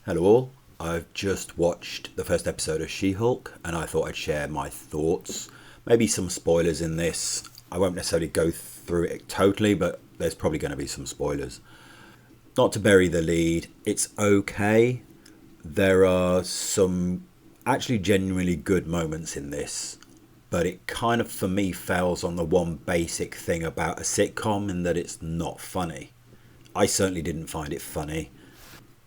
Hello all. I've just watched the first episode of She-Hulk and I thought I'd share my thoughts. Maybe some spoilers in this. I won't necessarily go through it totally, but there's probably going to be some spoilers. Not to bury the lead, it's okay. There are some actually genuinely good moments in this, but it kind of for me fails on the one basic thing about a sitcom in that it's not funny. I certainly didn't find it funny.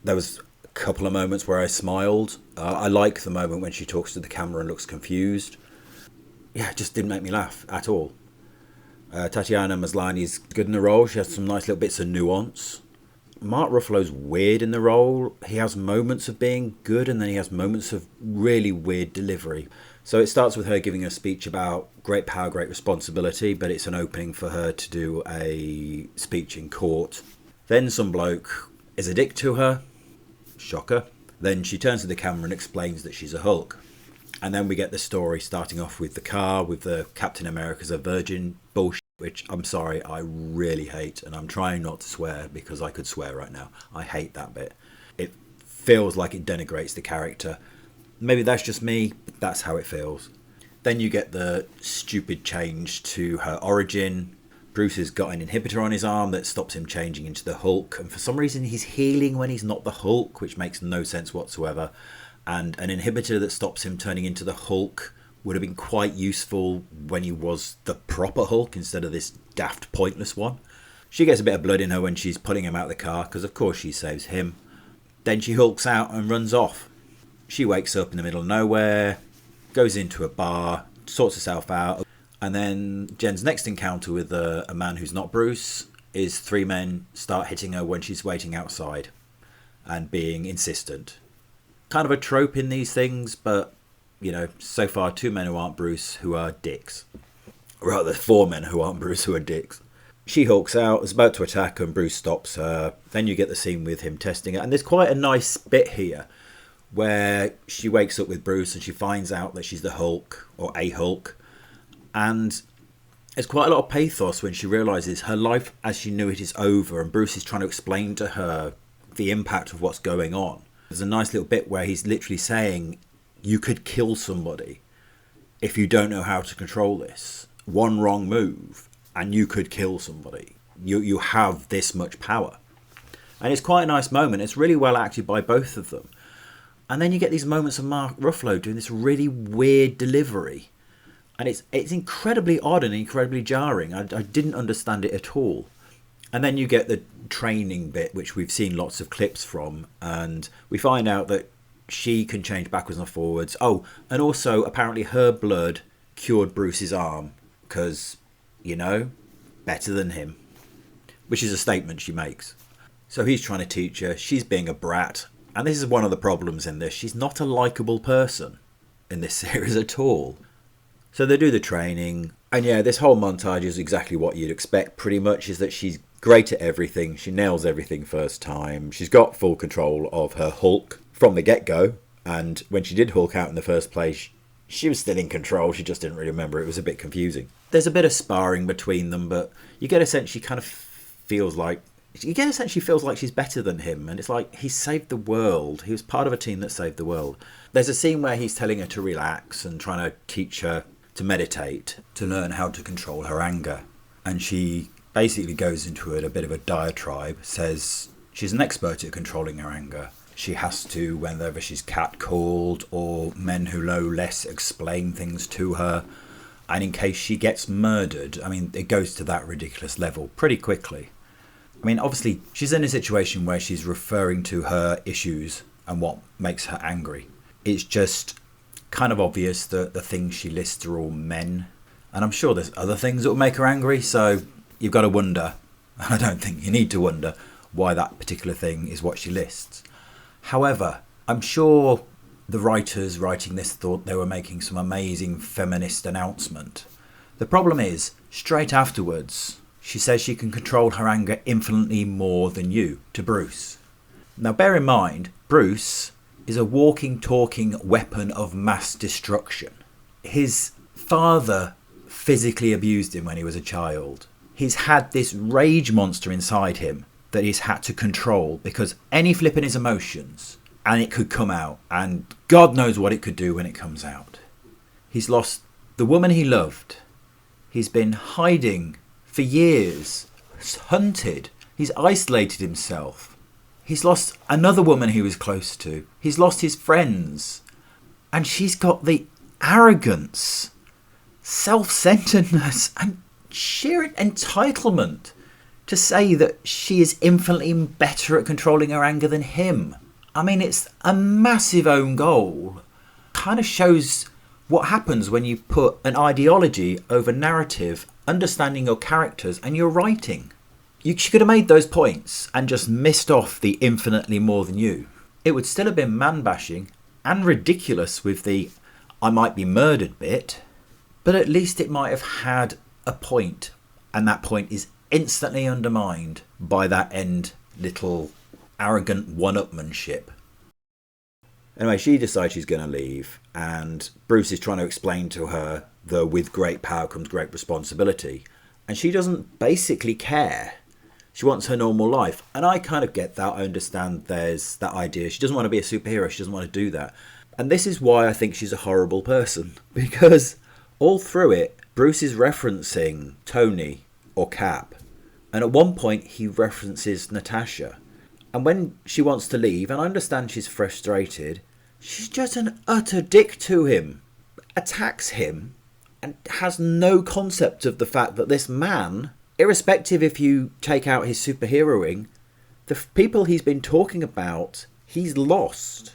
There was a couple of moments where I smiled. I like the moment when she talks to the camera and looks confused. Yeah, it just didn't make me laugh at all. Tatiana Maslany's good in the role. She has some nice little bits of nuance. Mark Ruffalo's weird in the role. He has moments of being good and then he has moments of really weird delivery. So it starts with her giving a speech about great power, great responsibility, but it's an opening for her to do a speech in court. Then some bloke is a dick to her. Shocker. Then she turns to the camera and explains that she's a Hulk. And then we get the story starting off with the car, with the Captain America's a virgin bullshit, which I'm sorry, I really hate. And I'm trying not to swear because I could swear right now. I hate that bit. It feels like it denigrates the character. Maybe that's just me, but that's how it feels. Then you get the stupid change to her origin. Bruce has got an inhibitor on his arm that stops him changing into the Hulk. And for some reason he's healing when he's not the Hulk, which makes no sense whatsoever. And an inhibitor that stops him turning into the Hulk would have been quite useful when he was the proper Hulk instead of this daft, pointless one. She gets a bit of blood in her when she's pulling him out of the car, because of course she saves him. Then she hulks out and runs off. She wakes up in the middle of nowhere, goes into a bar, sorts herself out, and then Jen's next encounter with a man who's not Bruce is three men start hitting her when she's waiting outside and being insistent. Kind of a trope in these things, but, you know, so far two men who aren't Bruce who are dicks. Rather, four men who aren't Bruce who are dicks. She hulks out, is about to attack, and Bruce stops her. Then you get the scene with him testing it. And there's quite a nice bit here where she wakes up with Bruce and she finds out that she's the Hulk, or a Hulk. And there's quite a lot of pathos when she realises her life as she knew it is over, and Bruce is trying to explain to her the impact of what's going on. There's a nice little bit where he's literally saying, you could kill somebody if you don't know how to control this. One wrong move and you could kill somebody. You have this much power. And it's quite a nice moment. It's really well acted by both of them. And then you get these moments of Mark Ruffalo doing this really weird delivery. And it's incredibly odd and incredibly jarring. I didn't understand it at all. And then you get the training bit, which we've seen lots of clips from. And we find out that she can change backwards and forwards. Oh, and also apparently her blood cured Bruce's arm. Because, you know, better than him. Which is a statement she makes. So he's trying to teach her. She's being a brat. And this is one of the problems in this. She's not a likeable person in this series at all. So they do the training. And yeah, this whole montage is exactly what you'd expect pretty much, is that she's great at everything. She nails everything first time. She's got full control of her Hulk from the get-go. And when she did Hulk out in the first place, she was still in control. She just didn't really remember. It was a bit confusing. There's a bit of sparring between them, but you get a sense she kind of feels like... You get a sense she feels like she's better than him. And it's like, he saved the world. He was part of a team that saved the world. There's a scene where he's telling her to relax and trying to teach her to meditate, to learn how to control her anger. And she basically goes into it a bit of a diatribe, says she's an expert at controlling her anger. She has to, whenever she's catcalled or men who know less explain things to her. And in case she gets murdered, I mean, it goes to that ridiculous level pretty quickly. I mean, obviously, she's in a situation where she's referring to her issues and what makes her angry. It's just kind of obvious that the things she lists are all men. And I'm sure there's other things that will make her angry, so you've got to wonder, and I don't think you need to wonder, why that particular thing is what she lists. However, I'm sure the writers writing this thought they were making some amazing feminist announcement. The problem is, straight afterwards, she says she can control her anger infinitely more than you, to Bruce. Now bear in mind, Bruce is a walking, talking weapon of mass destruction. His father physically abused him when he was a child. He's had this rage monster inside him that he's had to control, because any flip in his emotions and it could come out, and God knows what it could do when it comes out. He's lost the woman he loved. He's been hiding for years, hunted. He's isolated himself. He's lost another woman he was close to. He's lost his friends. And she's got the arrogance, self-centeredness, and sheer entitlement to say that she is infinitely better at controlling her anger than him. I mean, it's a massive own goal. Kind of shows what happens when you put an ideology over narrative, understanding your characters and your writing. She could have made those points and just missed off the infinitely more than you. It would still have been man-bashing and ridiculous with the I might be murdered bit, but at least it might have had a point, and that point is instantly undermined by that end little arrogant one-upmanship. Anyway, she decides she's going to leave, and Bruce is trying to explain to her that with great power comes great responsibility, and she doesn't basically care. She wants her normal life, and I kind of get that. I understand there's that idea. She doesn't want to be a superhero. She doesn't want to do that. And this is why I think she's a horrible person, because all through it, Bruce is referencing Tony or Cap, and at one point he references Natasha. And when she wants to leave, and I understand she's frustrated, she's just an utter dick to him, attacks him, and has no concept of the fact that this man, irrespective if you take out his superheroing, the people he's been talking about, he's lost.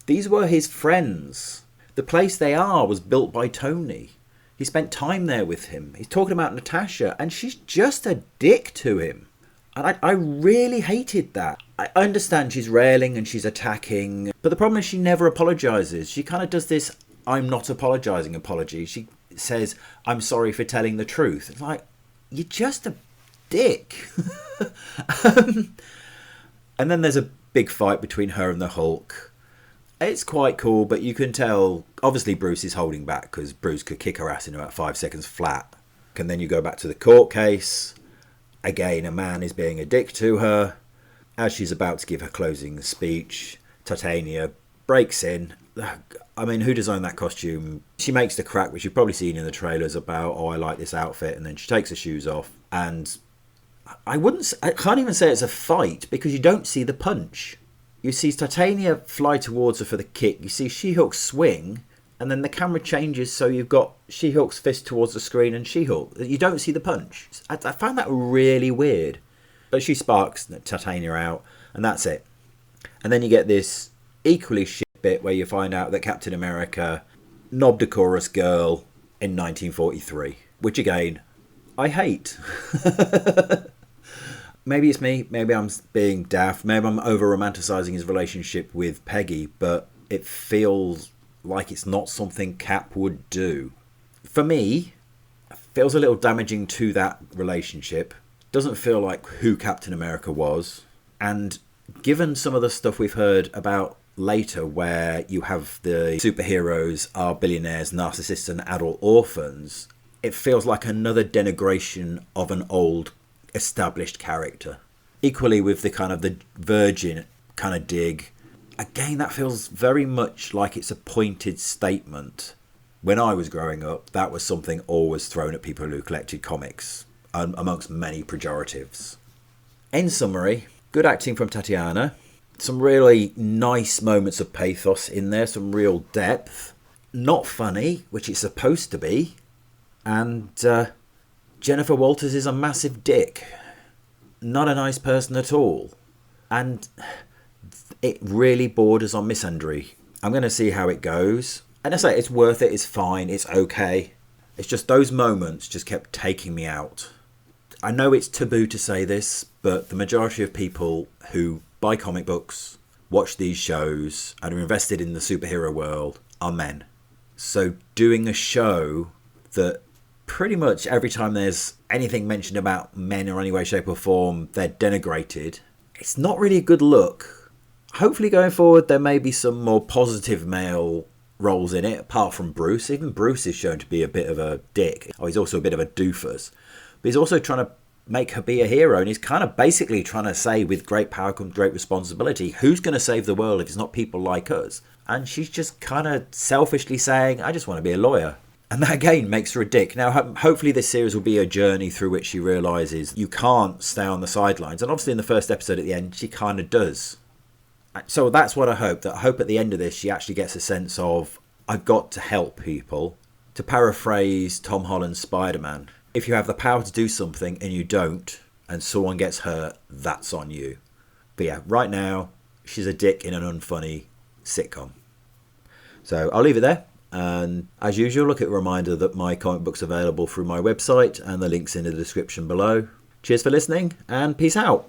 These were his friends. The place they are was built by Tony. He spent time there with him. He's talking about Natasha, and she's just a dick to him. And I really hated that. I understand she's railing and she's attacking, but the problem is she never apologises. She kind of does this I'm not apologising apology. She says, I'm sorry for telling the truth. It's like, you're just a dick. And then there's a big fight between her and the Hulk. It's quite cool, but you can tell, obviously Bruce is holding back because Bruce could kick her ass in about 5 seconds flat. And then you go back to the court case. Again, a man is being a dick to her. As she's about to give her closing speech, Titania breaks in. I mean, who designed that costume? She makes the crack, which you've probably seen in the trailers about, oh, I like this outfit. And then she takes her shoes off. And I can't even say it's a fight because you don't see the punch. You see Titania fly towards her for the kick. You see She-Hulk swing. And then the camera changes so you've got She-Hulk's fist towards the screen and She-Hulk. You don't see the punch. I found that really weird. But she sparks Titania out, and that's it. And then you get this equally shit bit where you find out that Captain America knobbed a chorus girl in 1943. Which, again, I hate. Maybe it's me. Maybe I'm being daft. Maybe I'm over-romanticising his relationship with Peggy. But it feels like it's not something Cap would do. For me, it feels a little damaging to that relationship. Doesn't feel like who Captain America was. And given some of the stuff we've heard about later where you have the superheroes are billionaires, narcissists and adult orphans, it feels like another denigration of an old established character. Equally with the kind of the virgin kind of dig. Again, that feels very much like it's a pointed statement. When I was growing up, that was something always thrown at people who collected comics, amongst many pejoratives. In summary, good acting from Tatiana. Some really nice moments of pathos in there, some real depth. Not funny, which it's supposed to be. And Jennifer Walters is a massive dick. Not a nice person at all. And it really borders on misandry. I'm going to see how it goes. And I say it's worth it, it's fine, it's okay. It's just those moments just kept taking me out. I know it's taboo to say this, but the majority of people who buy comic books, watch these shows, and are invested in the superhero world are men. So doing a show that pretty much every time there's anything mentioned about men in any way, shape or form, they're denigrated, it's not really a good look. Hopefully going forward there may be some more positive male roles in it, apart from Bruce. Even Bruce is shown to be a bit of a dick. Oh, he's also a bit of a doofus. But he's also trying to make her be a hero, and he's kind of basically trying to say, with great power comes great responsibility. Who's going to save the world if it's not people like us? And she's just kind of selfishly saying, I just want to be a lawyer. And that again makes her a dick. Now, hopefully this series will be a journey through which she realises you can't stay on the sidelines. And obviously in the first episode at the end, she kind of does. So that's what I hope. That I hope at the end of this, she actually gets a sense of, I've got to help people. To paraphrase Tom Holland's Spider-Man, if you have the power to do something and you don't, and someone gets hurt, that's on you. But yeah, right now, she's a dick in an unfunny sitcom. So I'll leave it there. And as usual, look at a reminder that my comic book's available through my website and the link's in the description below. Cheers for listening and peace out.